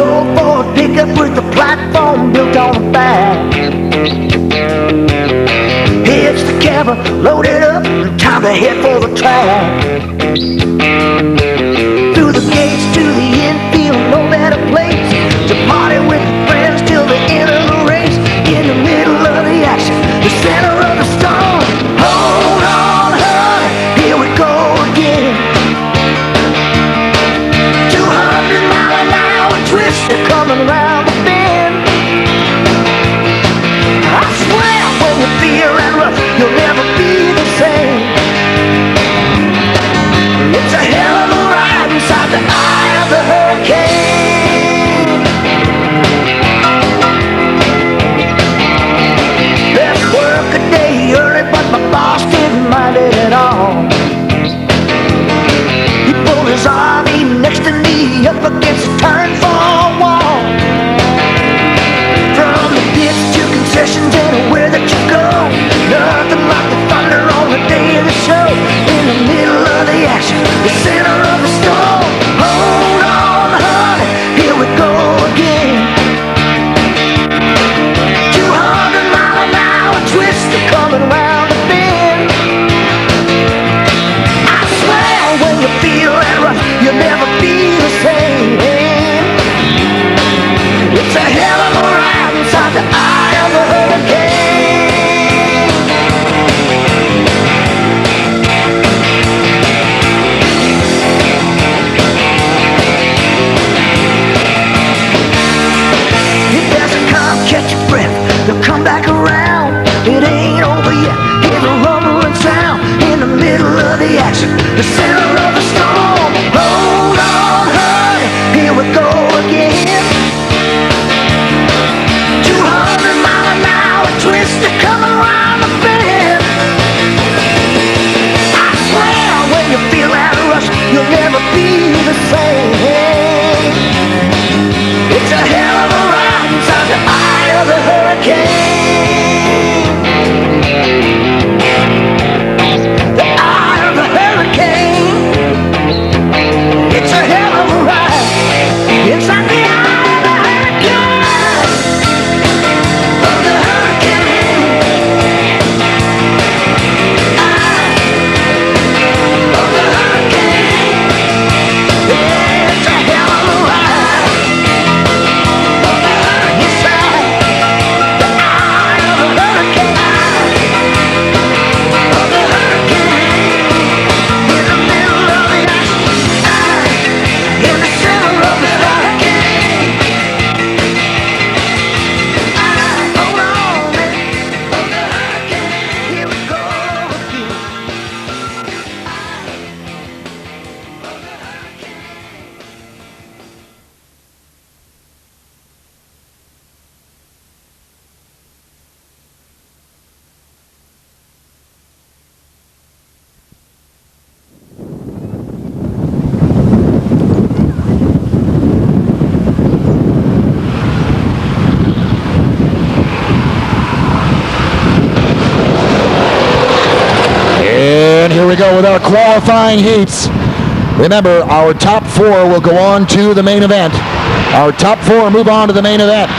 old Ford pickup with a platform built on the back. Hits the cover, loaded up, time to head for the track. Through the gates to the infield, no better place to party with friends till the end of the race. In the middle of the action, the center of the storm. Hold on, honey, here we go again. 200-mile-an-hour twist, they're coming around the bend. I swear when you fear and rush, you'll never be the same. It's a hell of a ride inside the eye of the hurricane. Let's work a day early, but my boss didn't mind it at all. He pulled his RV next to me up against a turn for a wall. From the pits to concessions, anywhere that you go, nothing like the thunder on the day of the show. In the middle of the action, the center of the storm. Hold on, honey, here we go again. 200-mile-an-hour twist, they're coming around the bend. I swear when you feel that rush, you'll never be the same. It's a hell of a ride inside the eye of the hurricane. It doesn't come, catch your breath, they'll come back around. It ain't over yet, hear the rumbling sound. In the middle of the action, the center of the storm. Hold on, honey, here we go again. 200-mile-an-hour twist, they're coming around the bend. I swear when you feel that rush, you'll never be the same. It's a hell of a ride inside the eye of the hurricane. The eye of the hurricane. It's a hell of a ride inside the eye of the hurricane. Of the hurricane. Eye of the hurricane. Yeah, it's a hell of a ride. Of the hurricane side. The eye of the hurricane. Of the hurricane. In the middle of the action. In the center of the hurricane. Hold on, man. Of the hurricane. Here we go again. And here we go with our qualifying heats. Remember, our top four will go on to the main event. Our top four move on to the main event.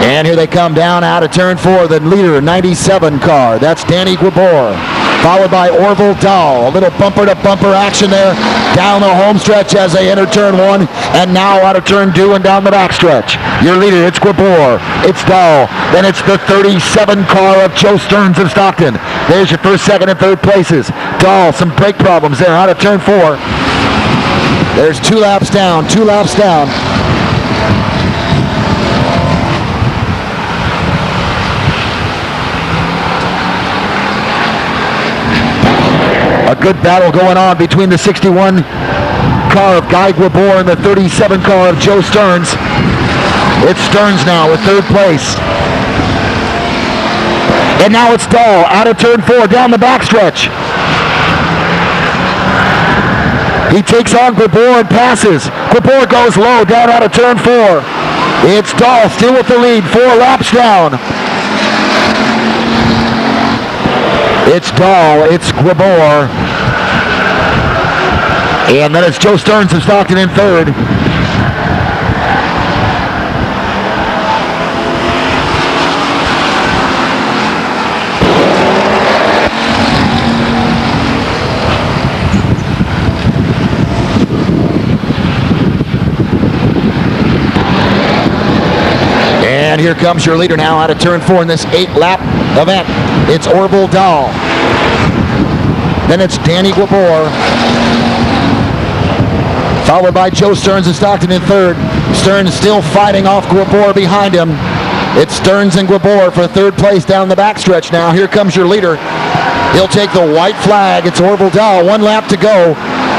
And here they come down out of turn four, the leader, 97 car. That's Danny Guibor, followed by Orville Dahl. A little bumper-to-bumper action there down the home stretch as they enter turn one, and now out of turn two and down the back stretch. Your leader, it's Guibor, it's Dahl, then it's the 37 car of Joe Stearns of Stockton. There's your first, second, and third places. Dahl, some brake problems there out of turn four. There's 2 laps down, 2 laps down. A good battle going on between the 61 car of Guy Guibor and the 37 car of Joe Stearns. It's Stearns now with third place. And now it's Dahl out of turn four down the backstretch. He takes on Guibor and passes. Guibor goes low down out of turn four. It's Dahl still with the lead, 4 laps down. It's Dahl, it's Guibor. And then it's Joe Stearns of Stockton in third. And here comes your leader now out of turn 4 in this 8-lap event. It's Orville Dahl. Then it's Danny Guabor, followed by Joe Stearns of Stockton in third. Stearns still fighting off Guabor behind him. It's Stearns and Guabor for third place down the backstretch now. Here comes your leader. He'll take the white flag. It's Orville Dahl. 1 lap to go.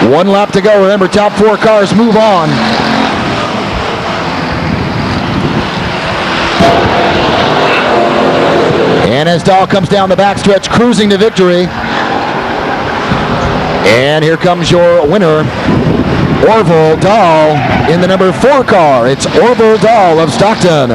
1 lap to go. Remember, top 4 cars move on. And as Dahl comes down the backstretch, cruising to victory. And here comes your winner, Orville Dahl in the number 4 car. It's Orville Dahl of Stockton.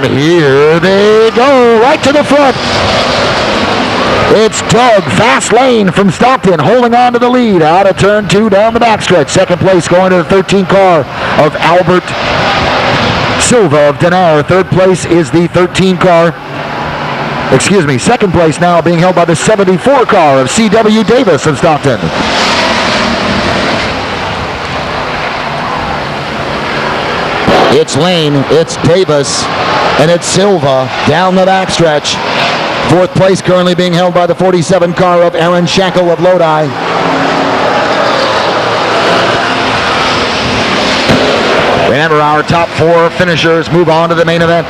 Here they go, right to the front. It's Doug Fast Lane from Stockton holding on to the lead out of turn 2 down the backstretch. Second place going to the 13 car of Albert Silva of Denair. Third place is the 13 car. Second place now being held by the 74 car of C.W. Davis of Stockton. It's Lane, it's Davis, and it's Silva down the backstretch. Fourth place currently being held by the 47 car of Aaron Shackle of Lodi. Remember, our top 4 finishers move on to the main event.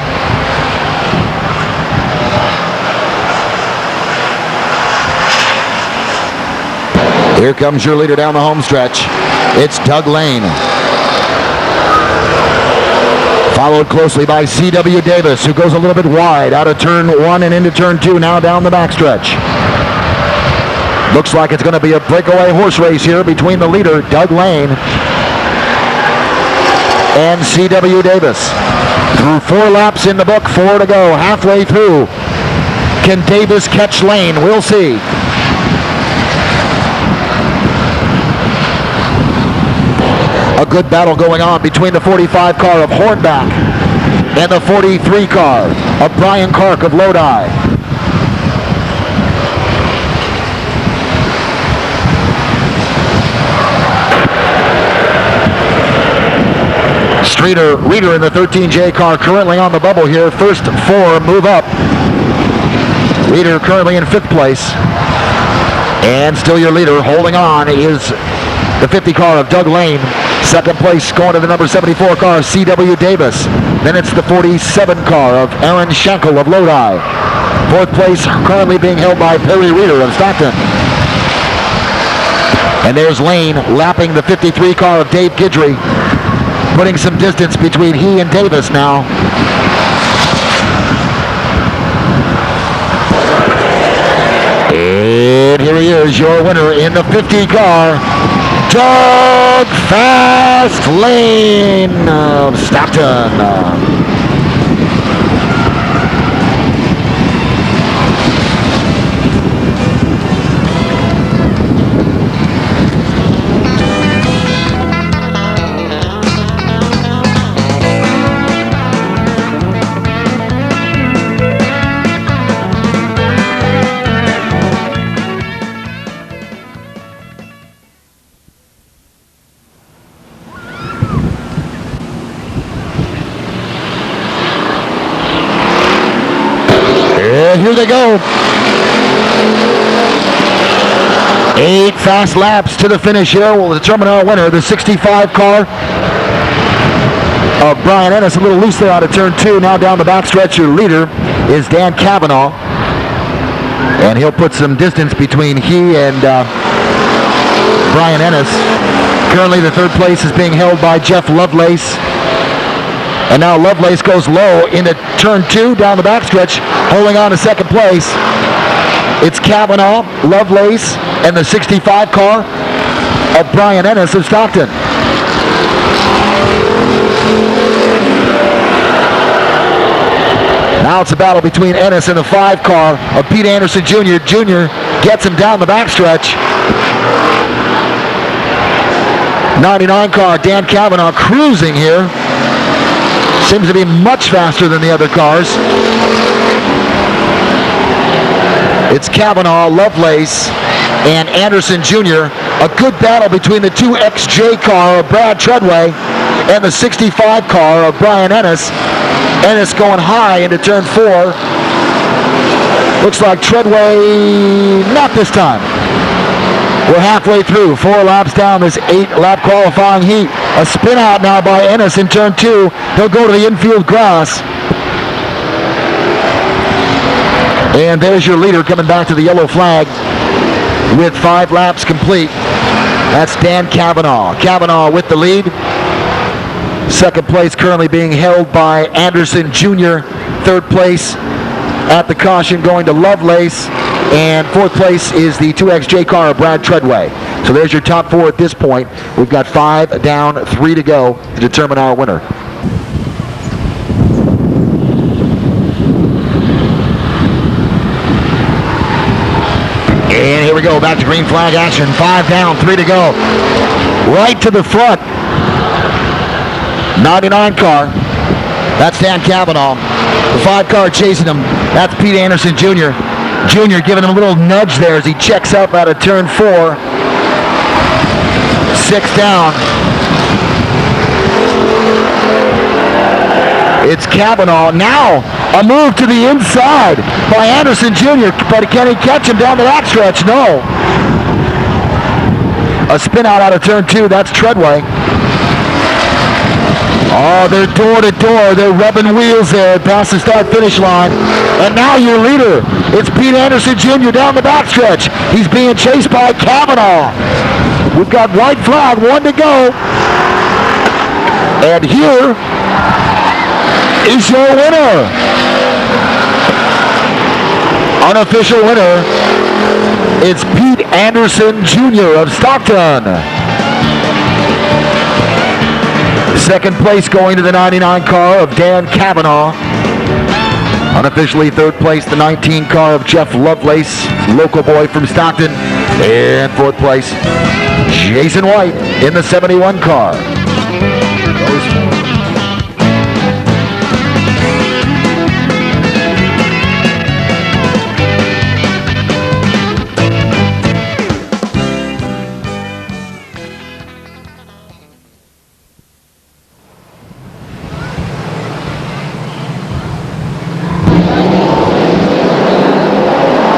Here comes your leader down the home stretch. It's Doug Lane. Followed closely by C.W. Davis, who goes a little bit wide out of turn 1 and into turn 2, now down the backstretch. Looks like it's going to be a breakaway horse race here between the leader, Doug Lane, and C.W. Davis. Through 4 laps in the book, 4 to go, halfway through. Can Davis catch Lane? We'll see. A good battle going on between the 45 car of Hornback and the 43 car of Brian Clark of Lodi. Reeder in the 13J car currently on the bubble here. First 4 move up. Reeder currently in 5th place. And still your leader holding on is the 50 car of Doug Lane. Second place going to the number 74 car of C.W. Davis. Then it's the 47 car of Aaron Shankle of Lodi. Fourth place currently being held by Perry Reeder of Stockton. And there's Lane lapping the 53 car of Dave Guidry, putting some distance between he and Davis now. And here he is, your winner in the 50 car, Doug Fast Lane of Stockton. Here they go. 8 fast laps to the finish here will determine our winner. The 65 car of Brian Ennis, a little loose there out of turn 2. Now down the backstretch, your leader is Dan Cavanaugh. And he'll put some distance between he and Brian Ennis. Currently the third place is being held by Jeff Lovelace. And now Lovelace goes low into turn 2 down the backstretch, holding on to second place. It's Kavanaugh, Lovelace, and the 65 car of Brian Ennis of Stockton. Now it's a battle between Ennis and the 5 car of Pete Anderson Jr. Jr. gets him down the backstretch. 99 car, Dan Kavanaugh, cruising here. Seems to be much faster than the other cars. It's Kavanaugh, Lovelace, and Anderson Jr. A good battle between the 2XJ car of Brad Treadway and the 65 car of Brian Ennis. Ennis going high into turn 4. Looks like Treadway, not this time. We're halfway through, 4 laps down this 8-lap qualifying heat. A spin out now by Ennis in turn 2. He'll go to the infield grass. And there's your leader coming back to the yellow flag with 5 laps complete. That's Dan Kavanaugh. Kavanaugh with the lead. Second place currently being held by Anderson Jr. Third place at the caution going to Lovelace. And fourth place is the 2XJ car of Brad Treadway. So there's your top 4 at this point. We've got 5 down, 3 to go to determine our winner. And here we go, back to green flag action. 5 down, 3 to go. Right to the front. 99 car. That's Dan Kavanaugh. The 5 car chasing him. That's Pete Anderson Jr. Jr. giving him a little nudge there as he checks up out of turn 4. 6 down. It's Kavanaugh. Now a move to the inside by Anderson Jr. But can he catch him down the backstretch? No. A spin out of turn 2. That's Treadway. Oh, they're door to door. They're rubbing wheels there past the start-finish line. And now your leader. It's Pete Anderson Jr. down the backstretch. He's being chased by Kavanaugh. We've got white flag, 1 to go. And here is your winner. Unofficial winner. It's Pete Anderson Jr. of Stockton. Second place going to the 99 car of Dan Kavanaugh. Unofficially third place, the 19 car of Jeff Lovelace, local boy from Stockton. And fourth place, Jason White in the 71 car.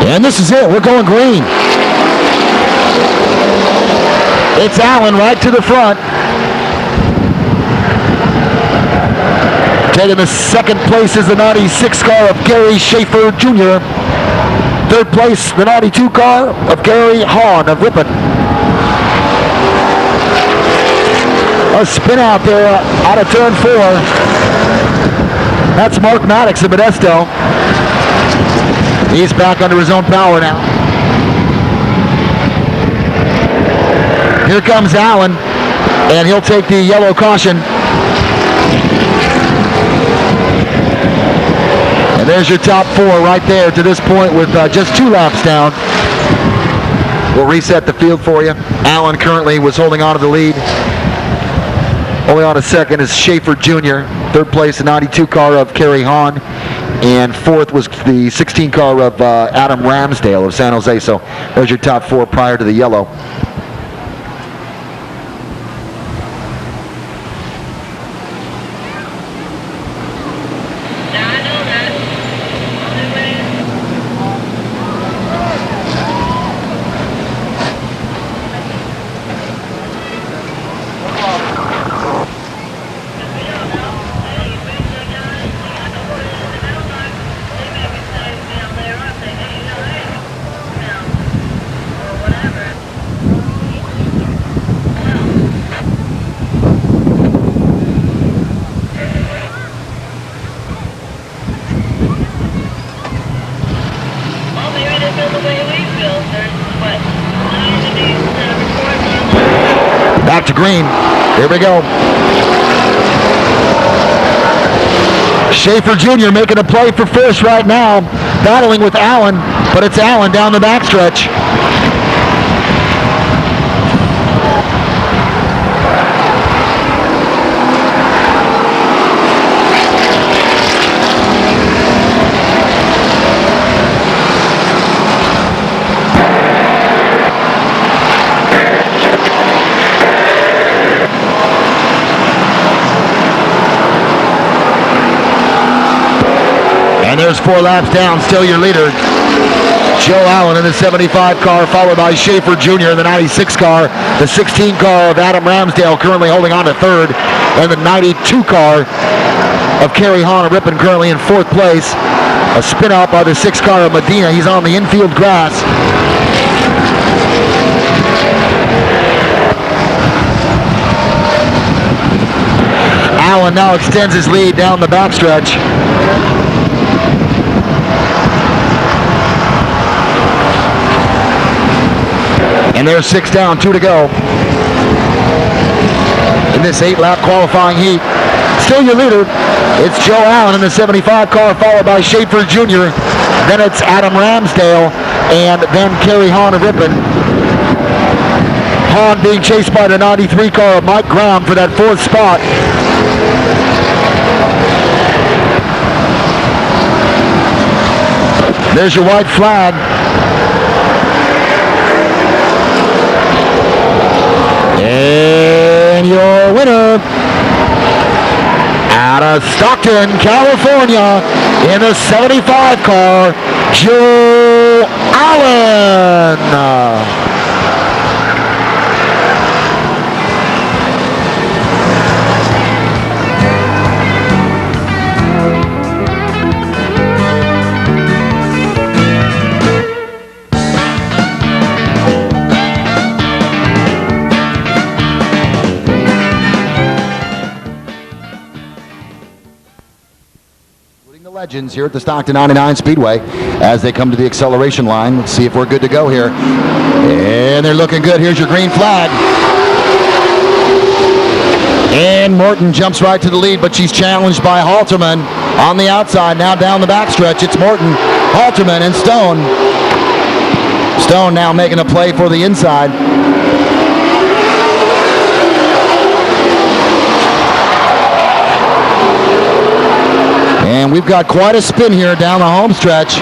And this is it. We're going green. It's Allen right to the front. Taking the second place is the 96 car of Gary Schaefer Jr. Third place, the 92 car of Gary Hahn of Ripon. A spin out there out of turn 4. That's Mark Maddox of Modesto. He's back under his own power now. Here comes Allen, and he'll take the yellow caution. And there's your top 4 right there to this point with just 2 laps down. We'll reset the field for you. Allen currently was holding on to the lead. Only on a second is Schaefer Jr. Third place, the 92 car of Kerry Hahn. And fourth was the 16 car of Adam Ramsdale of San Jose. So there's your top 4 prior to the yellow. green. Here we go. Schaefer Jr. making a play for first right now, battling with Allen, but it's Allen down the backstretch. And there's 4 laps down, still your leader. Joe Allen in the 75 car, followed by Schaefer Jr. in the 96 car. The 16 car of Adam Ramsdale currently holding on to third. And the 92 car of Kerry Hahn of Ripon currently in 4th place. A spin out by the 6 car of Medina. He's on the infield grass. Allen now extends his lead down the backstretch. And there's 6 down, 2 to go in this 8-lap qualifying heat. Still your leader, it's Joe Allen in the 75 car, followed by Schaefer Jr. Then it's Adam Ramsdale, and then Kerry Hahn of Ripon. Hahn being chased by the 93 car of Mike Graham for that 4th spot. There's your white flag. And your winner, out of Stockton, California, in the 75 car, Joe Allen. Legends here at the Stockton 99 Speedway as they come to the acceleration line. Let's see if we're good to go here. And they're looking good. Here's your green flag. And Morton jumps right to the lead, but she's challenged by Halterman on the outside. Now down the backstretch, it's Morton, Halterman, and Stone. Stone now making a play for the inside. And we've got quite a spin here down the home stretch.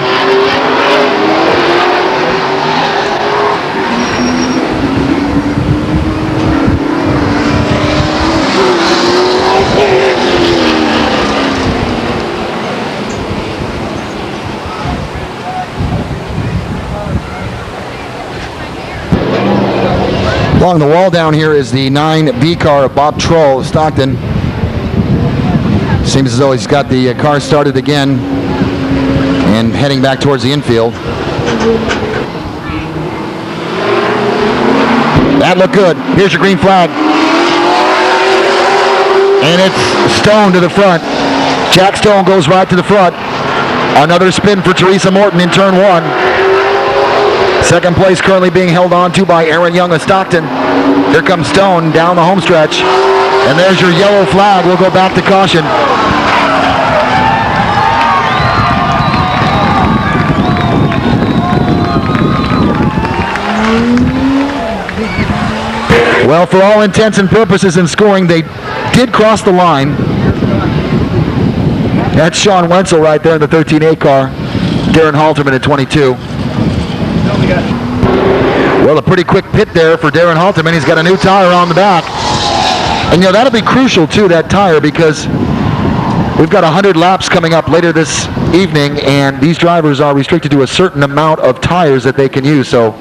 Along the wall down here is the 9B car of Bob Troll of Stockton. Seems as though he's got the car started again and heading back towards the infield. That looked good. Here's your green flag. And it's Stone to the front. Jack Stone goes right to the front. Another spin for Teresa Morton in turn 1. Second place currently being held on to by Aaron Young of Stockton. Here comes Stone down the home stretch. And there's your yellow flag. We'll go back to caution. Well, for all intents and purposes in scoring, they did cross the line. That's Sean Wenzel right there in the 13-8 car. Darren Halterman at 22. Well, a pretty quick pit there for Darren Halterman. He's got a new tire on the back. And, you know, that'll be crucial, too, that tire, because we've got 100 laps coming up later this evening, and these drivers are restricted to a certain amount of tires that they can use. So,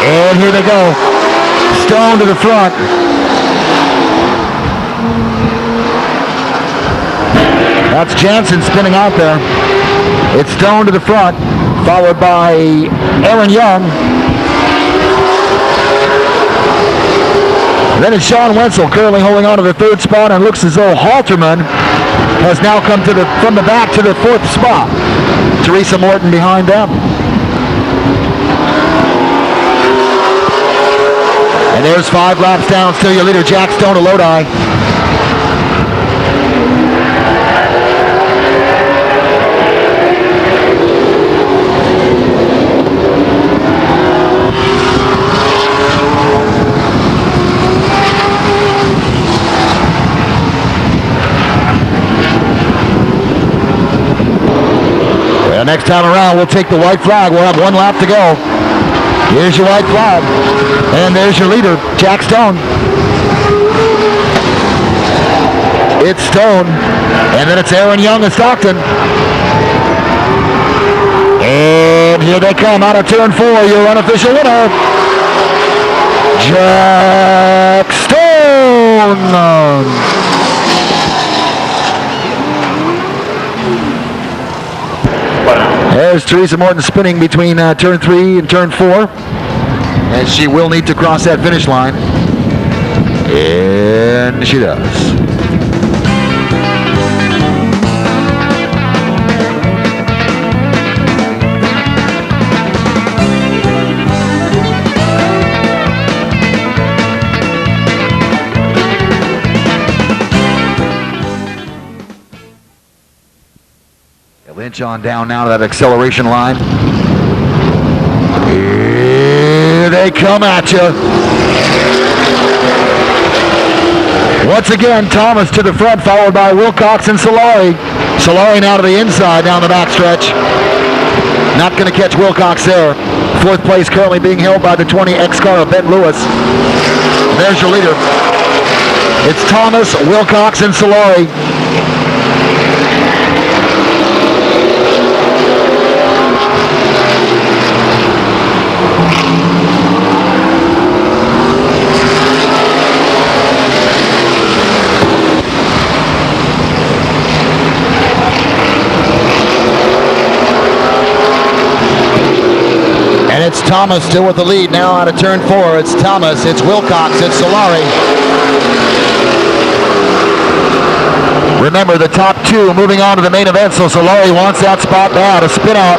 and here they go. Stone to the front. That's Jansen spinning out there. It's Stone to the front, followed by Aaron Young. Then it's Sean Wenzel currently holding on to the 3rd spot, and looks as though Halterman has now come to from the back to the 4th spot. Teresa Morton behind them. And there's 5 laps down. Still your leader, Jack Stone of Lodi. Well, next time around, we'll take the white flag. We'll have 1 lap to go. Here's your white flag. And there's your leader, Jack Stone. It's Stone. And then it's Aaron Young of Stockton. And here they come out of turn 4. Your unofficial winner, Jack Stone. There's Teresa Morton spinning between turn 3 and turn 4. And she will need to cross that finish line. And she does. Lynch on down now to that acceleration line. Here they come at you. Once again, Thomas to the front, followed by Wilcox and Solari. Solari now to the inside down the backstretch. Not going to catch Wilcox there. 4th place currently being held by the 20X car of Ben Lewis. There's your leader. It's Thomas, Wilcox, and Solari. It's Thomas still with the lead now out of turn 4. It's Thomas, it's Wilcox, it's Solari. Remember, the top 2 moving on to the main event, so Solari wants that spot now to spin out.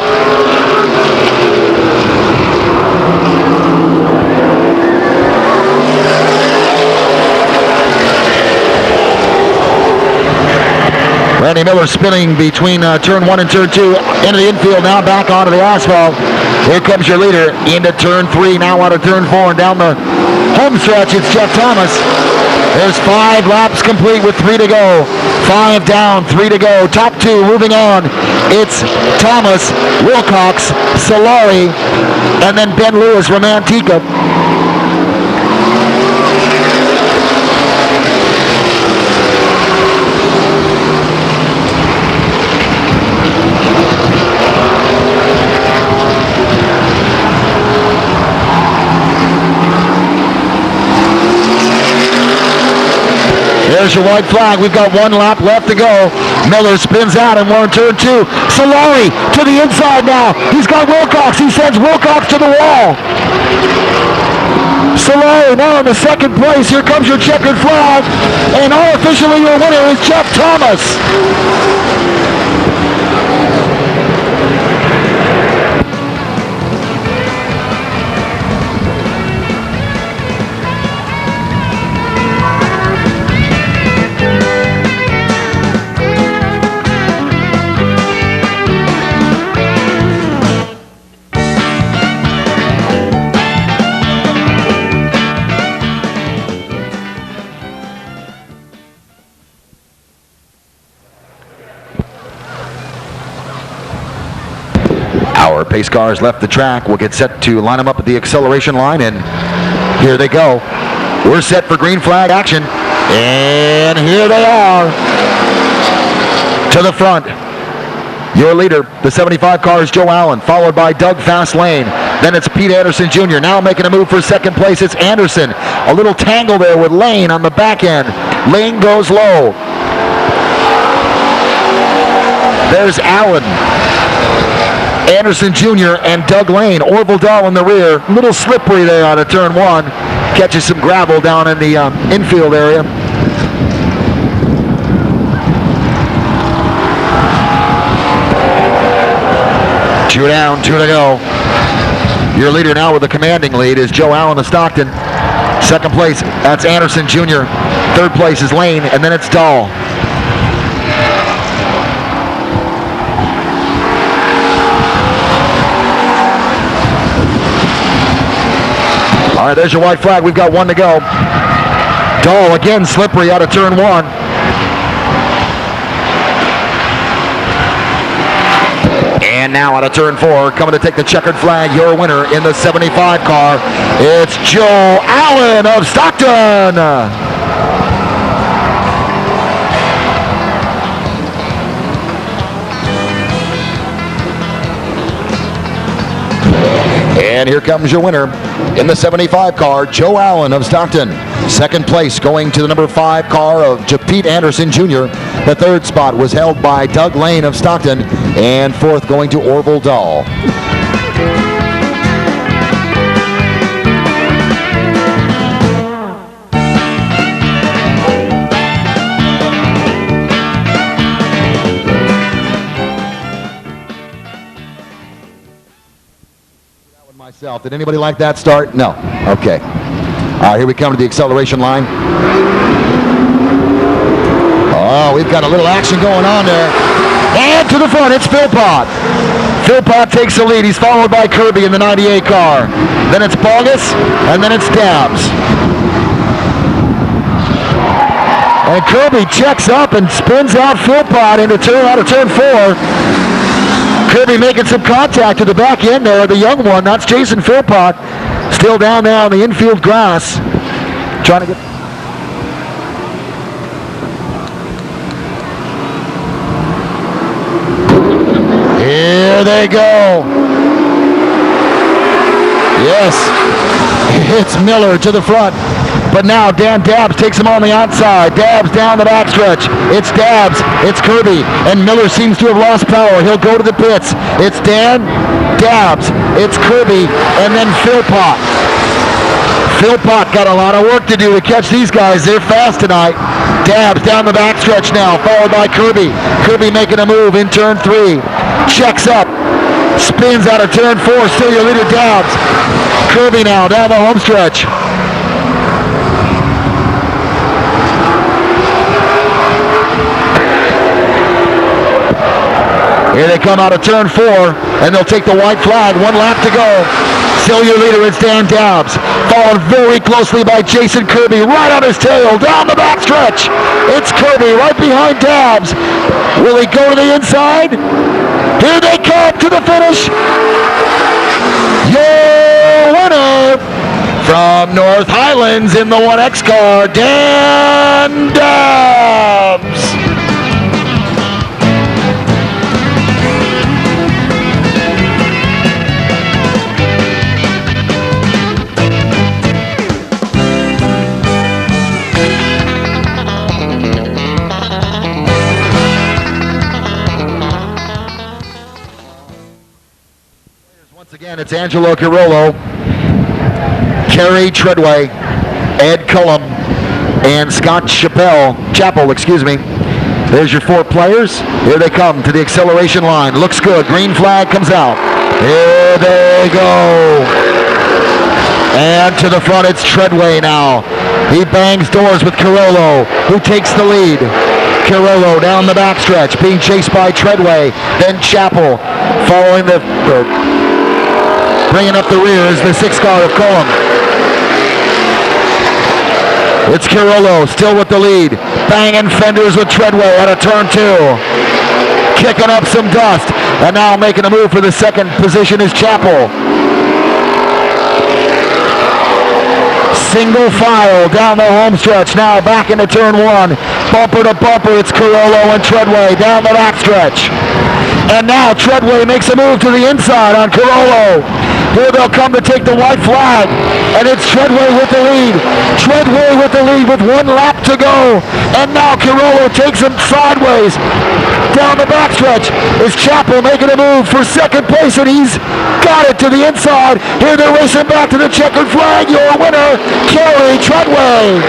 Randy Miller spinning between turn 1 and turn 2. Into the infield now, back onto the asphalt. Here comes your leader into turn 3, now out of turn 4, and down the home stretch, it's Jeff Thomas. There's 5 laps complete with 3 to go. 5 down, 3 to go. Top 2 moving on. It's Thomas, Wilcox, Solari, and then Ben Lewis from Antigua. There's your white flag. We've got 1 lap left to go. Miller spins out and we're in turn 2. Solari to the inside now. He's got Wilcox. He sends Wilcox to the wall. Solari now in the 2nd place. Here comes your checkered flag. And unofficially your winner is Jeff Thomas. Our pace cars left the track. We'll get set to line them up at the acceleration line, and here they go. We're set for green flag action, and here they are. To the front, your leader, the 75 car, is Joe Allen, followed by Doug Fastlane. Then it's Pete Anderson Jr. Now making a move for 2nd place. It's Anderson. A little tangle there with Lane on the back end. Lane goes low. There's Allen, Anderson Jr. and Doug Lane. Orville Dahl in the rear. A little slippery there out of turn 1. Catches some gravel down in the infield area. Two down, 2 to go. Your leader now with a commanding lead is Joe Allen of Stockton. Second place, that's Anderson Jr. Third place is Lane, and then it's Dahl. All right, there's your white flag. We've got one to go. Dahl again slippery out of turn one. And now out of turn four, coming to take the checkered flag, your winner in the 75 car, it's Joe Allen of Stockton. And here comes your winner in the 75 car, Joe Allen of Stockton. Second place going to the number 5 car of Pete Anderson Jr. The third spot was held by Doug Lane of Stockton. And fourth going to Orville Dahl. Myself. Did anybody like that start? No. Okay. All right, here we come to the acceleration line. Oh, we've got a little action going on there. And to the front, it's Philpott. Philpott takes the lead. He's followed by Kirby in the 98 car. Then it's Bogus, and then it's Dabbs. And Kirby checks up and spins out Philpott out of turn four. Kirby making some contact to the back end there, the young one. That's Jason Philpott. Still down there on the infield grass. Trying to get... Here they go. Yes. It's Miller to the front. But now Dan Dabbs takes him on the outside. Dabbs down the backstretch. It's Dabbs. It's Kirby. And Miller seems to have lost power. He'll go to the pits. It's Dan, Dabbs. It's Kirby. And then Philpott. Philpott got a lot of work to do to catch these guys. They're fast tonight. Dabbs down the backstretch now, followed by Kirby. Kirby making a move in turn 3. Checks up. Spins out of turn 4. Still your leader, Dabbs. Kirby now down the home stretch. Here they come out of turn 4, and they'll take the white flag. 1 lap to go. Still your leader, it's Dan Dabbs. Followed very closely by Jason Kirby, right on his tail, down the backstretch. It's Kirby right behind Dabbs. Will he go to the inside? Here they come to the finish. Your winner from North Highlands in the 1X car, Dan Dabbs. Once again, it's Angelo Carollo, Kerry Treadway, Ed Cullum, and Scott Chappell. There's your 4 players. Here they come to the acceleration line. Looks good. Green flag comes out. Here they go. And to the front, it's Treadway now. He bangs doors with Carollo, who takes the lead. Carollo down the backstretch, being chased by Treadway. Then Chappell following bringing up the rear is the 6 car of Cullum. It's Carollo still with the lead. Banging fenders with Treadway out of turn 2. Kicking up some dust. And now making a move for the second position is Chappell. Single file down the home stretch. Now back into turn 1. Bumper to bumper, it's Carollo and Treadway down the backstretch. And now Treadway makes a move to the inside on Carollo. Here they'll come to take the white flag. And it's Treadway with the lead. Treadway with the lead with 1 lap to go. And now Carollo takes him sideways. Down the backstretch is Chappell making a move for second place, and he's got it to the inside. Here they're racing back to the checkered flag. Your winner, Kerry Treadway.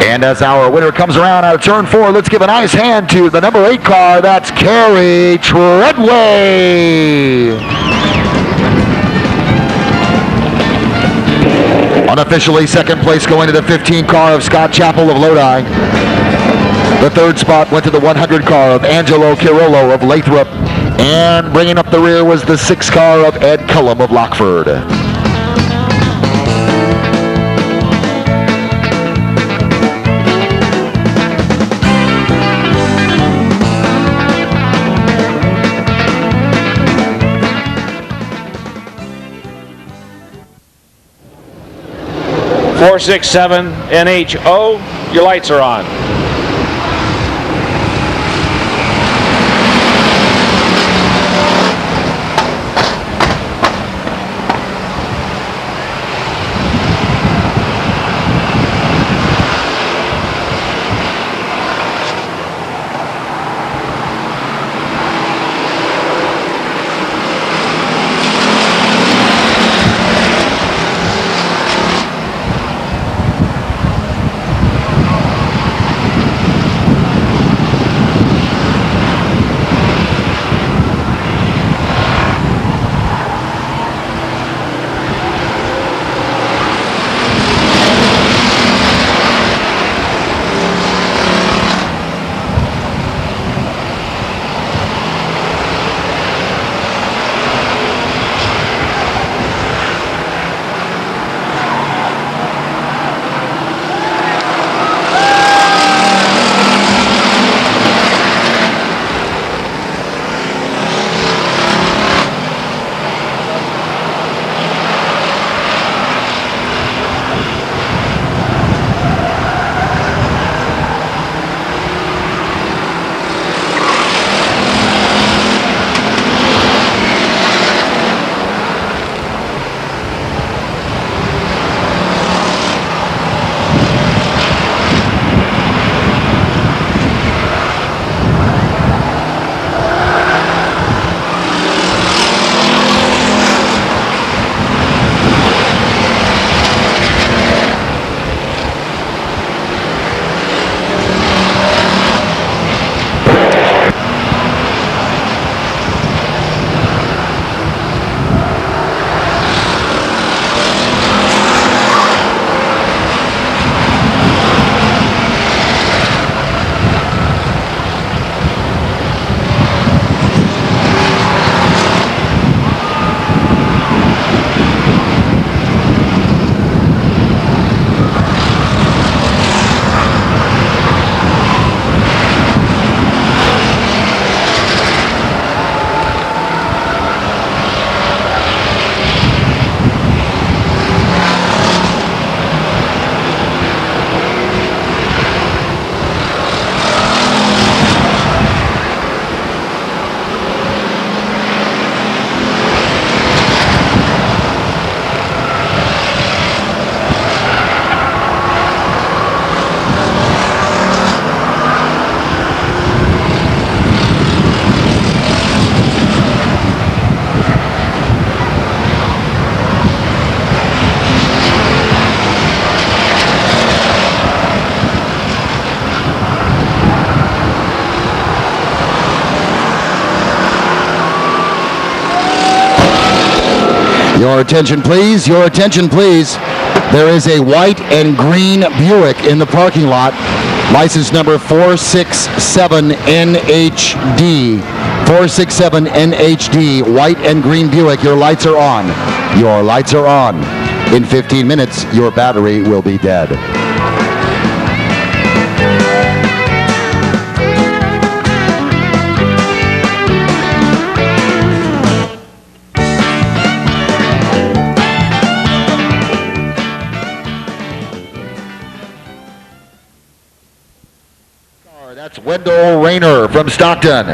And And as our winner comes around out of turn 4, let's give a nice hand to the number 8 car. That's Carrie Treadway. Unofficially, second place going to the 15 car of Scott Chappell of Lodi. The third spot went to the 100 car of Angelo Chirolo of Lathrop. And bringing up the rear was the 6 car of Ed Cullum of Lockford. Four, 6, 7, NHO, your lights are on. Your attention, please. Your attention, please. There is a white and green Buick in the parking lot. License number 467NHD. 467NHD, white and green Buick. Your lights are on. Your lights are on. In 15 minutes, your battery will be dead. That's Wendell Rayner from Stockton.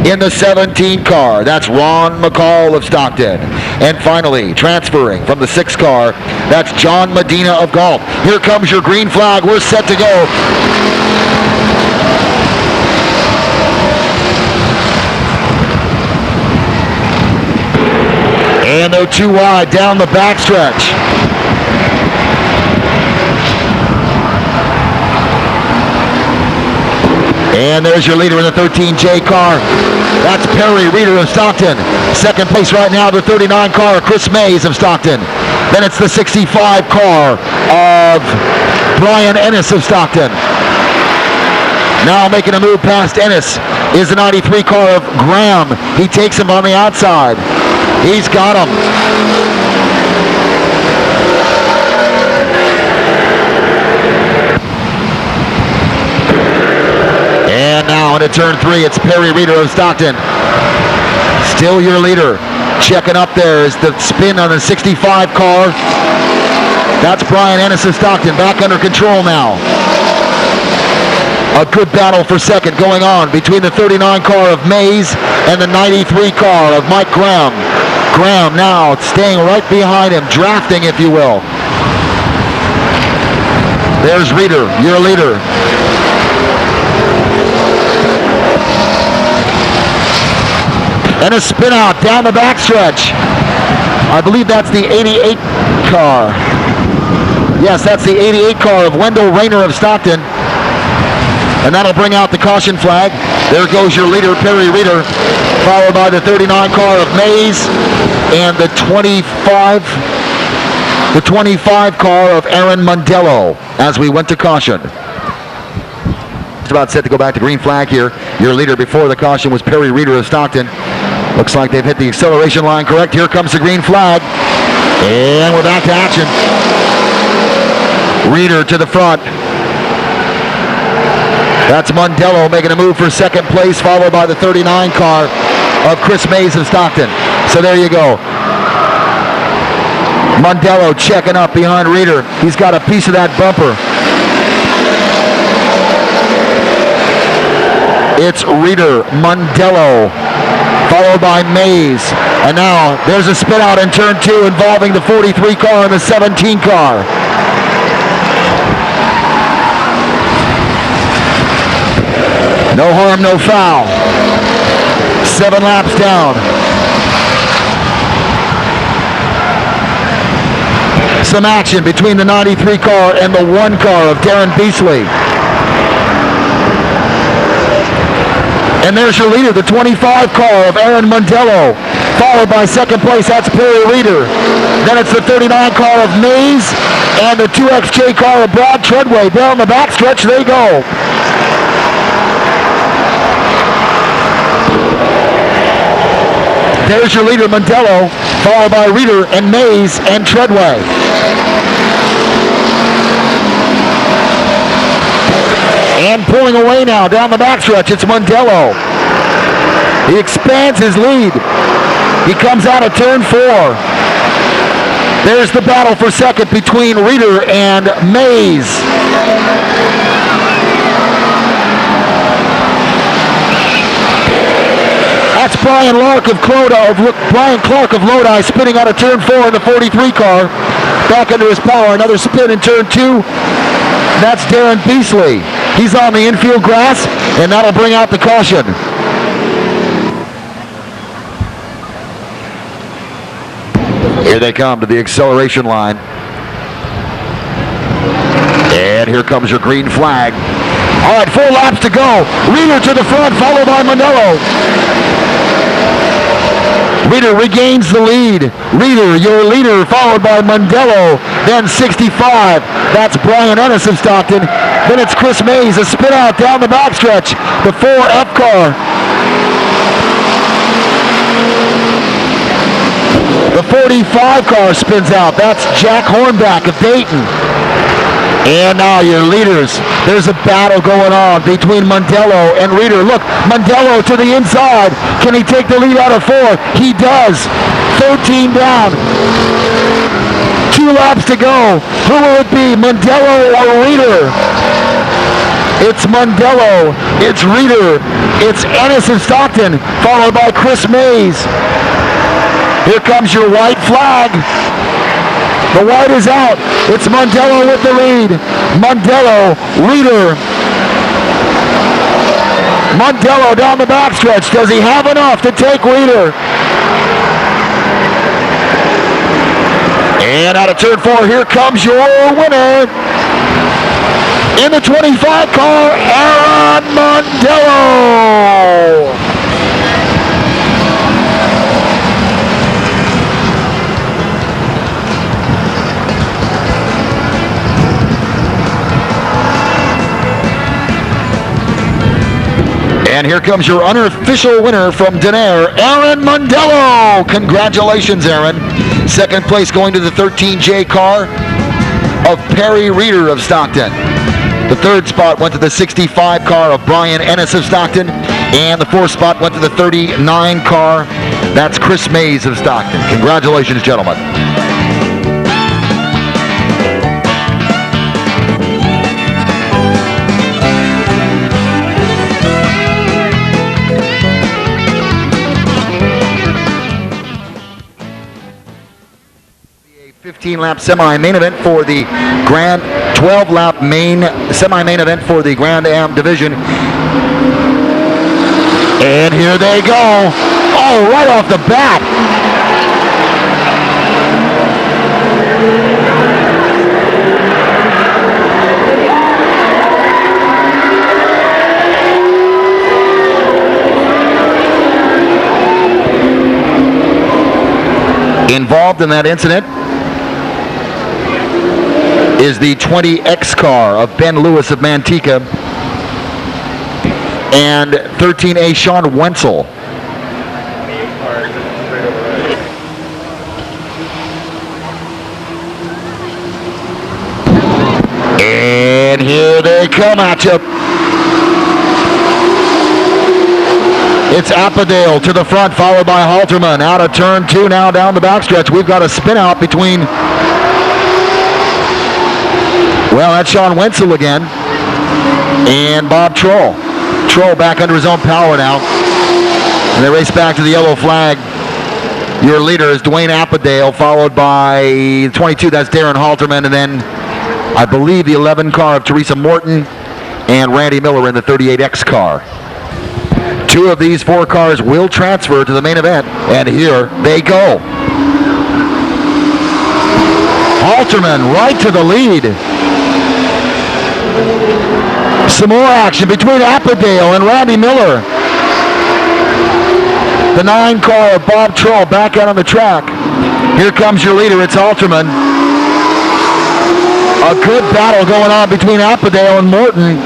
In the 17 car, that's Ron McCall of Stockton. And finally, transferring from the 6 car, that's John Medina of Galt. Here comes your green flag. We're set to go. And they're too wide down the backstretch. And there's your leader in the 13J car. That's Perry Reeder of Stockton. Second place right now, the 39 car, Chris Mays of Stockton. Then it's the 65 car of Brian Ennis of Stockton. Now making a move past Ennis is the 93 car of Graham. He takes him on the outside. He's got him. And now into turn 3, it's Perry Reeder of Stockton. Still your leader. Checking up there is the spin on the 65 car. That's Brian Ennis of Stockton, back under control now. A good battle for second going on between the 39 car of Mays and the 93 car of Mike Graham. Graham now staying right behind him, drafting if you will. There's Reeder, your leader. And a spin out down the backstretch. I believe that's the 88 car. Yes, that's the 88 car of Wendell Rayner of Stockton. And that'll bring out the caution flag. There goes your leader, Perry Reeder, followed by the 39 car of Mays and the 25 car of Aaron Mondello as we went to caution. Just about set to go back to green flag here. Your leader before the caution was Perry Reeder of Stockton. Looks like they've hit the acceleration line correct. Here comes the green flag. And we're back to action. Reeder to the front. That's Mondello making a move for second place, followed by the 39 car of Chris Mays of Stockton. So there you go. Mondello checking up behind Reeder. He's got a piece of that bumper. It's Reeder, Mondello, followed by Mays. And now there's a spin out in turn 2 involving the 43 car and the 17 car. No harm, no foul. 7 laps down. Some action between the 93 car and the 1 car of Darren Beasley. And there's your leader, the 25 car of Aaron Mondello, followed by second place, that's Perry Reeder. Then it's the 39 car of Mays and the 2XJ car of Brad Treadway. Down the backstretch they go. There's your leader, Mondello, followed by Reeder and Mays and Treadway. And pulling away now down the backstretch, it's Mondello. He expands his lead. He comes out of turn 4. There's the battle for second between Reeder and Mays. That's Brian Clark of Lodi spinning out of turn 4 in the 43 car. Back under his power. Another spin in turn 2. That's Darren Beasley. He's on the infield grass, and that'll bring out the caution. Here they come to the acceleration line. And here comes your green flag. All right, 4 laps to go. Reeder to the front, followed by Mondello. Reeder regains the lead. Reeder, your leader, followed by Mondello. Then 65. That's Brian Ennis of Stockton. Then it's Chris Mays, a spin out down the backstretch. The 4F car. The 45 car spins out. That's Jack Hornback of Dayton. And now your leaders. There's a battle going on between Mondello and Reeder. Look, Mondello to the inside. Can he take the lead out of 4? He does. 13 down. 2 laps to go. Who will it be, Mondello or Reeder? It's Mondello. It's Reeder. It's Ennis of Stockton, followed by Chris Mays. Here comes your white flag. The white is out. It's Mondello with the lead. Mondello, Reeder. Mondello down the backstretch. Does he have enough to take Reeder? And out of turn 4, here comes your winner. In the 25 car, Aaron Mondello. And here comes your unofficial winner from Denair, Aaron Mondello. Congratulations, Aaron. Second place going to the 13J car of Perry Reeder of Stockton. The third spot went to the 65 car of Brian Ennis of Stockton. And the fourth spot went to the 39 car. That's Chris Mays of Stockton. Congratulations, gentlemen. A 15-lap semi-main event for the Grand 12-lap main semi-main event for the Grand Am division. And here they go. Oh, right off the bat. Involved in that incident is the 20X car of Ben Lewis of Manteca and 13A Sean Wenzel. And here they come at you. It's Appadale to the front, followed by Halterman. Out of turn 2 now down the backstretch. We've got a spin out between, well, that's Sean Wenzel again, and Bob Troll. Troll back under his own power now. And they race back to the yellow flag. Your leader is Dwayne Appadale, followed by 22, that's Darren Halterman, and then I believe the 11 car of Teresa Morton and Randy Miller in the 38X car. 2 of these 4 cars will transfer to the main event, and here they go. Halterman right to the lead. Some more action between Appadale and Randy Miller. The 9 car of Bob Troll back out on the track. Here comes your leader, it's Halterman. A good battle going on between Appadale and Morton.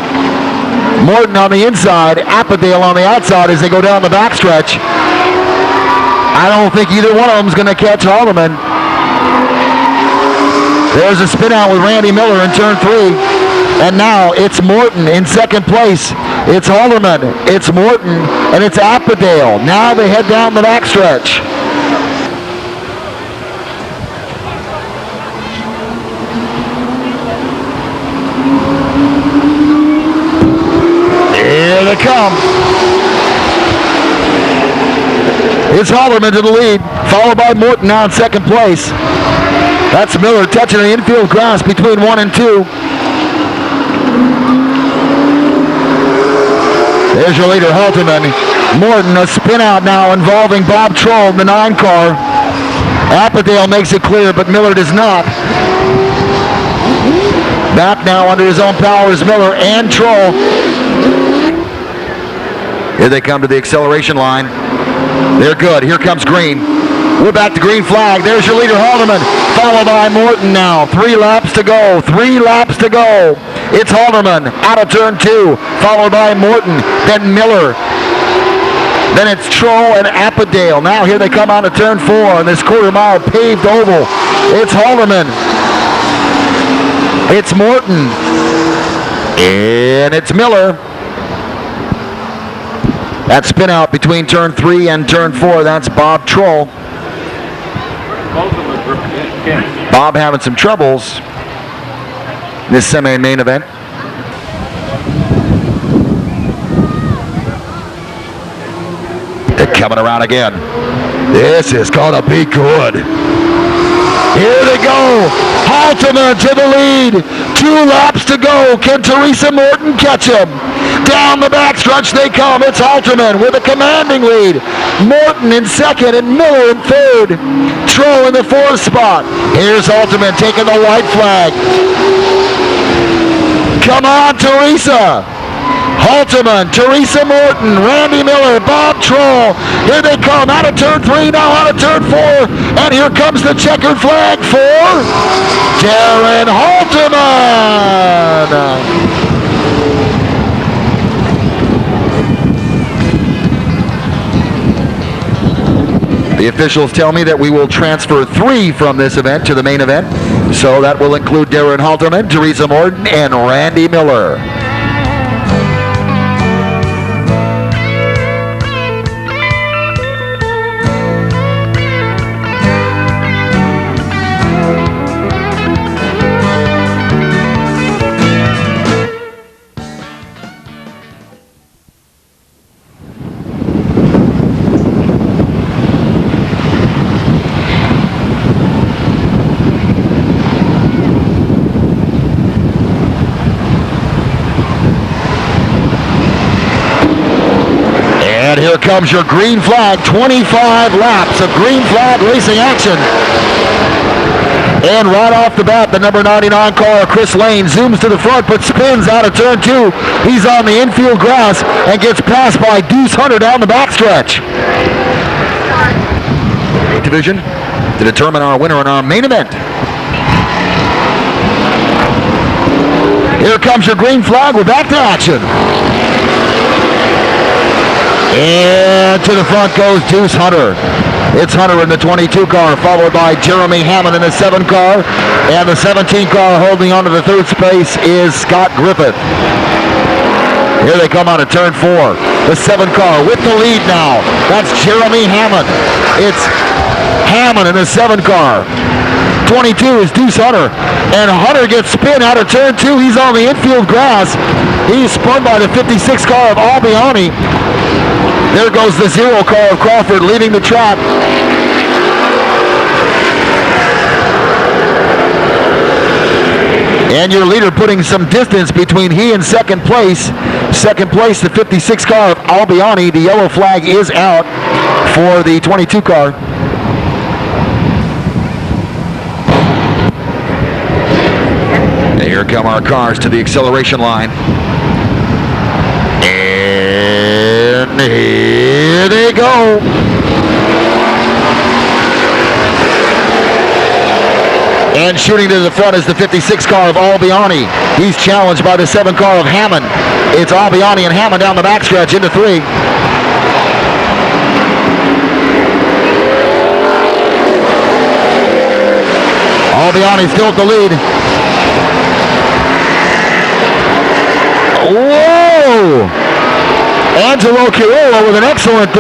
Morton on the inside, Appadale on the outside as they go down the backstretch. I don't think either one of them is going to catch Halterman. There's a spin out with Randy Miller in turn 3. And now it's Morton in second place. It's Halterman, it's Morton, and it's Appadale. Now they head down the backstretch. Here they come. It's Halterman to the lead, followed by Morton now in second place. That's Miller touching the infield grass between 1 and 2. There's your leader, Halterman. Morton, a spin out now involving Bob Troll in the 9 car. Appadale makes it clear, but Miller does not. Back now under his own power is Miller and Troll. Here they come to the acceleration line. They're good. Here comes green. We're back to green flag. There's your leader, Halterman, followed by Morton now. 3 laps to go. 3 laps to go. It's Halterman out of turn 2, followed by Morton, then Miller. Then it's Troll and Appadale. Now here they come out of turn 4 in this quarter-mile paved oval. It's Halterman. It's Morton. And it's Miller. That spin out between turn 3 and turn 4, that's Bob Troll. Bob having some troubles in this semi-main event. They're coming around again. This is gonna be good. Here they go. Halterman to the lead. 2 laps to go. Can Teresa Morton catch him? Down the backstretch they come. It's Halterman with a commanding lead. Morton in second and Miller in third. Troll in the 4th spot. Here's Halterman taking the white flag. Come on, Teresa. Halterman, Teresa Morton, Randy Miller, Bob Troll. Here they come out of turn 3, now out of turn 4. And here comes the checkered flag for Darren Halterman. The officials tell me that we will transfer 3 from this event to the main event. So that will include Darren Halterman, Teresa Morton, and Randy Miller. And here comes your green flag, 25 laps of green flag racing action. And right off the bat, the number 99 car, Chris Lane, zooms to the front, but spins out of turn 2. He's on the infield grass and gets passed by Deuce Hunter down the backstretch. Division to determine our winner in our main event. Here comes your green flag. We're back to action. And to the front goes Deuce Hunter. It's Hunter in the 22 car, followed by Jeremy Hammond in the 7 car. And the 17 car holding on to the third space is Scott Griffith. Here they come out of turn 4. The 7 car with the lead now. That's Jeremy Hammond. It's Hammond in the 7 car. 22 is Deuce Hunter. And Hunter gets spin out of turn 2. He's on the infield grass. He's spun by the 56 car of Albiani. There goes the 0 car of Crawford leaving the track. And your leader putting some distance between he and second place. Second place, the 56 car of Albiani. The yellow flag is out for the 22 car. And here come our cars to the acceleration line. And here they go. And shooting to the front is the 56 car of Albiani. He's challenged by the 7 car of Hammond. It's Albiani and Hammond down the backstretch into 3. Albiani still at the lead. Whoa! Angelo Chirola with an excellent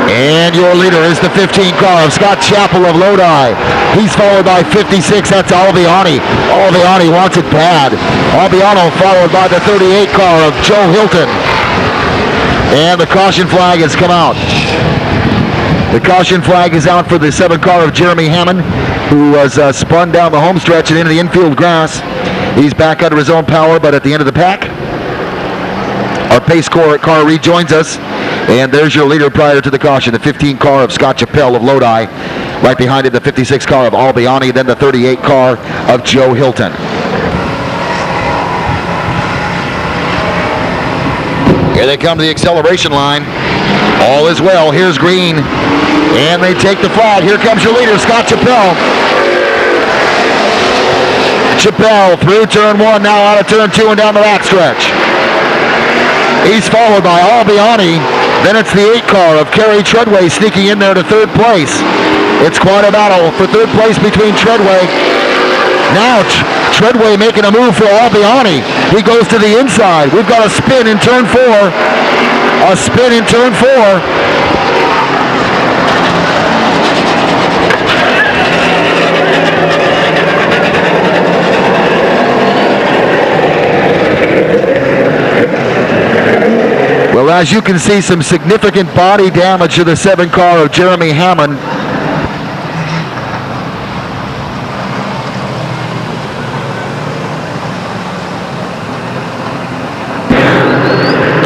And your leader is the 15 car of Scott Chappell of Lodi. He's followed by 56, that's Albiani. Albiani wants it bad. Albiano followed by the 38 car of Joe Hilton. And the caution flag has come out. The caution flag is out for the 7 car of Jeremy Hammond, who was spun down the home stretch and into the infield grass. He's back under his own power, but at the end of the pack, our pace car rejoins us. And there's your leader prior to the caution, the 15 car of Scott Chappell of Lodi. Right behind it, the 56 car of Albiani, then the 38 car of Joe Hilton. Here they come to the acceleration line. All is well. Here's green. And they take the flag. Here comes your leader, Scott Chappell. Chappell through turn 1, now out of turn 2 and down the backstretch. He's followed by Albiani. Then it's the 8 car of Kerry Treadway sneaking in there to third place. It's quite a battle for third place between Treadway. Now Treadway making a move for Albiani. He goes to the inside. We've got a spin in turn 4. A spin in turn 4. Well, as you can see, some significant body damage to the 7 car of Jeremy Hammond.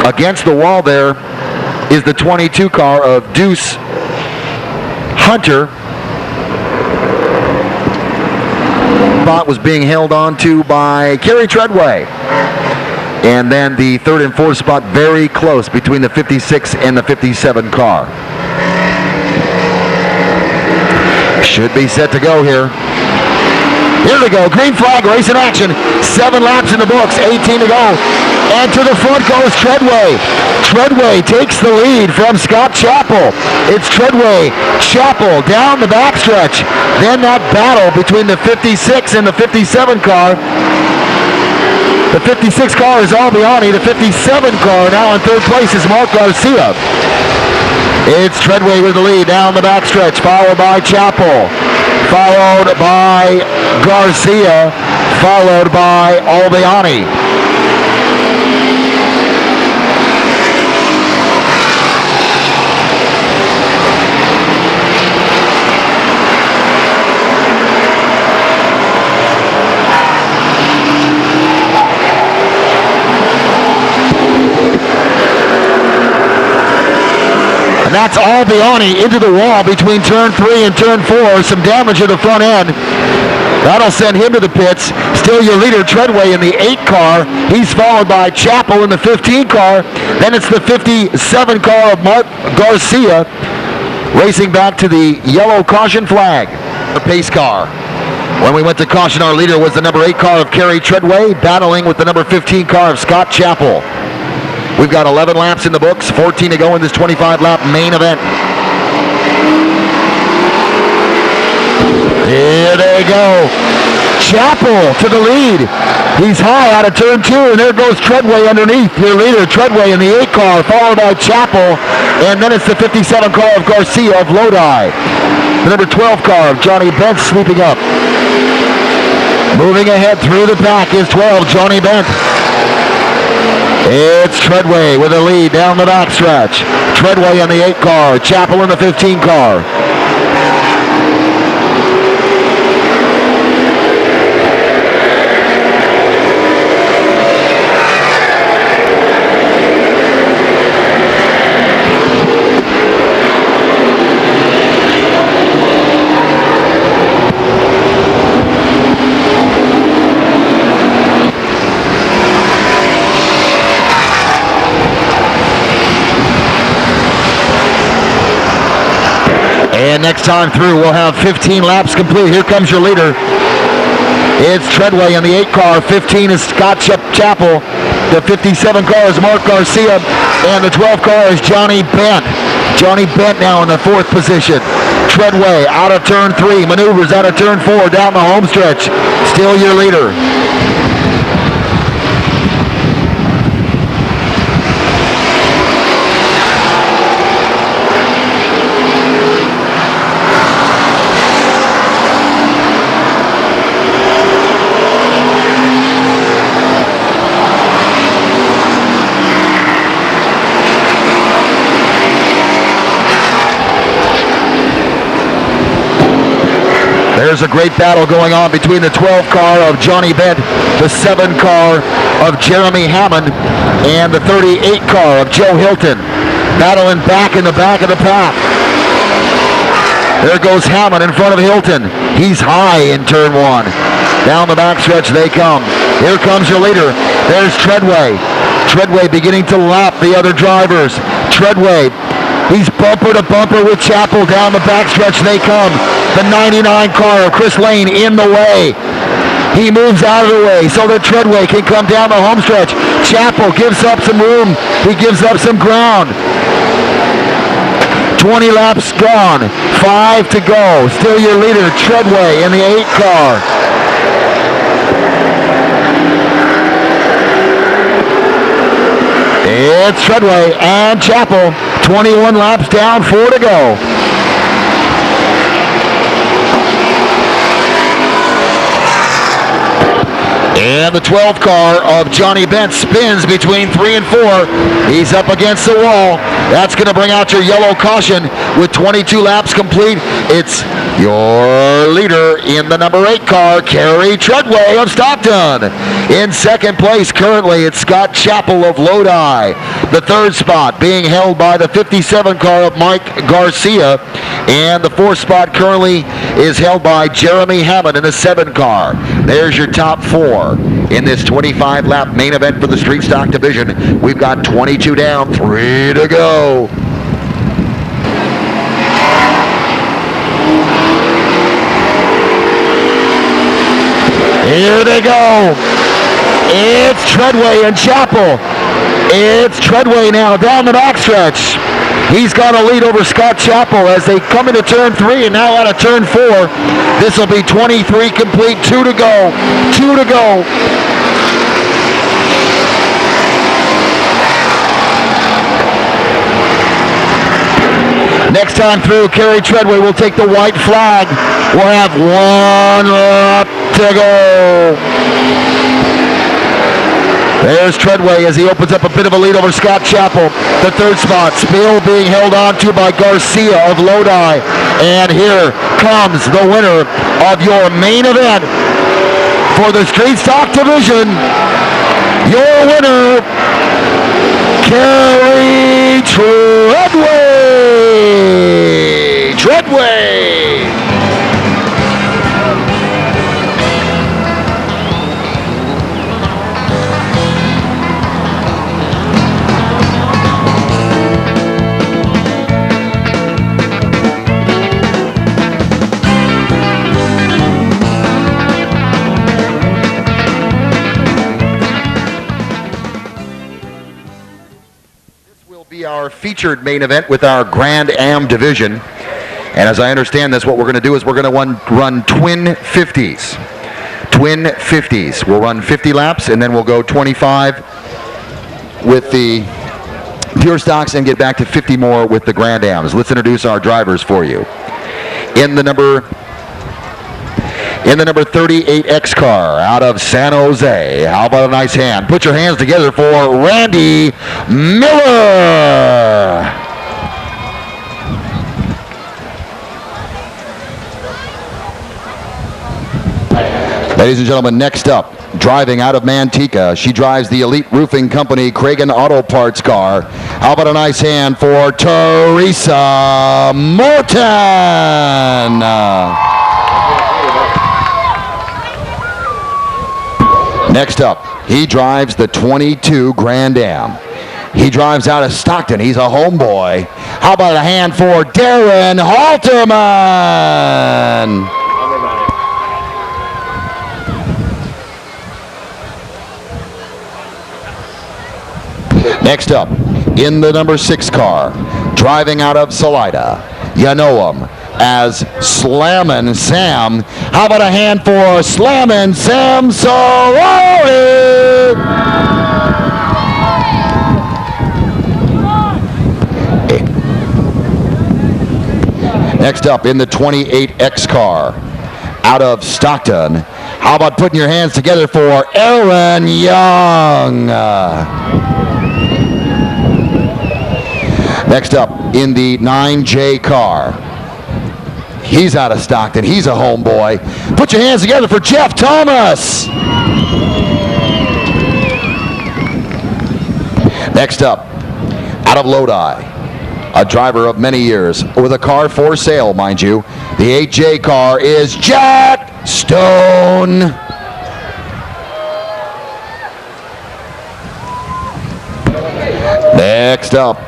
A Against the wall there is the 22 car of Deuce Hunter. Spot was being held on to by Kerry Treadway. And then the third and fourth spot very close between the 56 and the 57 car. Should be set to go here. Here we go, green flag, race in action. 7 laps in the books, 18 to go. And to the front goes Treadway. Treadway takes the lead from Scott Chappell. It's Treadway, Chappell down the backstretch. Then that battle between the 56 and the 57 car. The 56 car is Albiani. The 57 car now in third place is Mark Garcia. It's Treadway with the lead down the backstretch, followed by Chappell, followed by Garcia, followed by Albiani. And that's Albiani into the wall between turn 3 and turn 4. Some damage at the front end. That'll send him to the pits. Still your leader, Treadway, in the 8 car. He's followed by Chappell in the 15 car. Then it's the 57 car of Mark Garcia racing back to the yellow caution flag. The pace car. When we went to caution, our leader was the number 8 car of Kerry Treadway, battling with the number 15 car of Scott Chappell. We've got 11 laps in the books, 14 to go in this 25-lap main event. Here they go. Chappell to the lead. He's high out of turn 2, and there goes Treadway underneath. Your leader, Treadway, in the 8 car, followed by Chappell. And then it's the 57 car of Garcia of Lodi. The number 12 car of Johnny Bent sweeping up. Moving ahead through the pack is 12, Johnny Bent. It's Treadway with a lead down the backstretch. Treadway in the 8 car, Chappell in the 15 car. And next time through, we'll have 15 laps complete. Here comes your leader. It's Treadway in the 8 car. 15 is Scott Chappell. The 57 car is Mark Garcia. And the 12 car is Johnny Bent. Johnny Bent now in the 4th position. Treadway out of turn 3. Maneuvers out of turn 4 down the home stretch. Still your leader. There's a great battle going on between the 12 car of Johnny Bent, the 7 car of Jeremy Hammond, and the 38 car of Joe Hilton. Battling back in the back of the pack. There goes Hammond in front of Hilton. He's high in turn 1. Down the backstretch they come. Here comes your leader. There's Treadway. Treadway beginning to lap the other drivers. Treadway, he's bumper to bumper with Chappell. Down the backstretch they come. The 99 car of Chris Lane in the way. He moves out of the way so that Treadway can come down the home stretch. Chappell gives up some room. He gives up some ground. 20 laps gone. 5 to go. Still your leader, Treadway, in the 8 car. It's Treadway and Chappell. 21 laps down, 4 to go. And the 12 car of Johnny Bent spins between 3 and 4. He's up against the wall. That's going to bring out your yellow caution with 22 laps complete. It's your leader in the number 8 car, Kerry Treadway of Stockton. In second place currently, it's Scott Chappell of Lodi. The third spot being held by the 57 car of Mike Garcia. And the fourth spot currently is held by Jeremy Hammond in the 7 car. There's your top 4 in this 25-lap main event for the Street Stock Division. We've got 22 down, 3 to go. Here they go. It's Treadway and Chappell. It's Treadway now down the backstretch. He's got a lead over Scott Chappell as they come into turn 3 and now out of turn 4. This will be 23 complete, 2 to go. 2 to go. Next time through, Kerry Treadway will take the white flag. We'll have 1 lap to go. There's Treadway as he opens up a bit of a lead over Scott Chappell. The third spot, still being held on to by Garcia of Lodi. And here comes the winner of your main event for the Street Stock Division. Your winner, Kerry Treadway. Treadway. Our featured main event with our Grand Am division. And as I understand this, what we're going to do is we're going to run twin 50s. Twin 50s. We'll run 50 laps and then we'll go 25 with the pure stocks and get back to 50 more with the Grand Ams. Let's introduce our drivers for you. In the number 38X car out of San Jose. How about a nice hand? Put your hands together for Randy Miller. Ladies and gentlemen, next up, driving out of Manteca. She drives the Elite Roofing Company Cragen Auto Parts car. How about a nice hand for Teresa Morton? Next up, he drives the 22 Grand Am. He drives out of Stockton. He's a homeboy. How about a hand for Darren Halterman? Next up, in the number 6 car, driving out of Salida. You know him as Slammin' Sam. How about a hand for Slammin' Sam Sorori? Next up in the 28X car out of Stockton. How about putting your hands together for Aaron Young? Next up in the 9J car. He's out of Stockton. He's a homeboy. Put your hands together for Jeff Thomas. Next up, out of Lodi, a driver of many years with a car for sale, mind you. The 8J car is Jack Stone. Next up,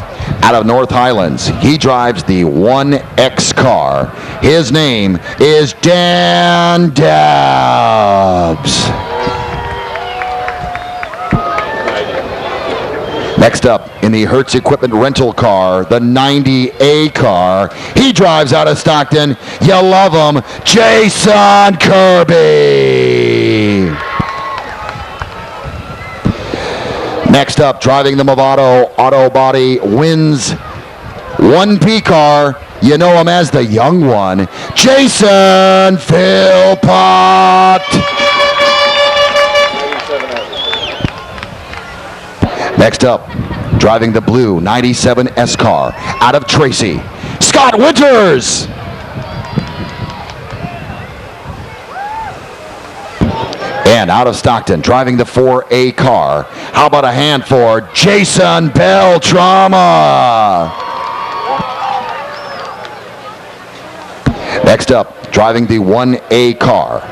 out of North Highlands, he drives the 1X car. His name is Dan Dabbs. Next up, in the Hertz Equipment rental car, the 90A car, he drives out of Stockton. You love him, Jason Kirby. Next up, driving the Movado Auto Body wins 1P car. You know him as the young one, Jason Philpott. Next up, driving the blue 97 S car out of Tracy, Scott Winters. And out of Stockton, driving the 4A car. How about a hand for Jason Beltrama? Next up, driving the 1A car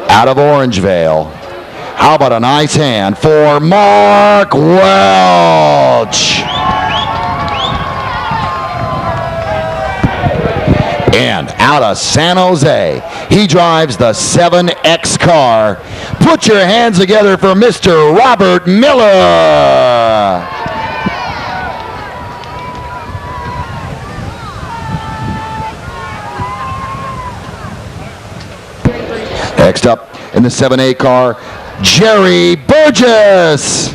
out of Orangevale. How about a nice hand for Mark Welch? And out of San Jose, he drives the 7X car. Put your hands together for Mr. Robert Miller. Next up in the 7A car, Jerry Burgess.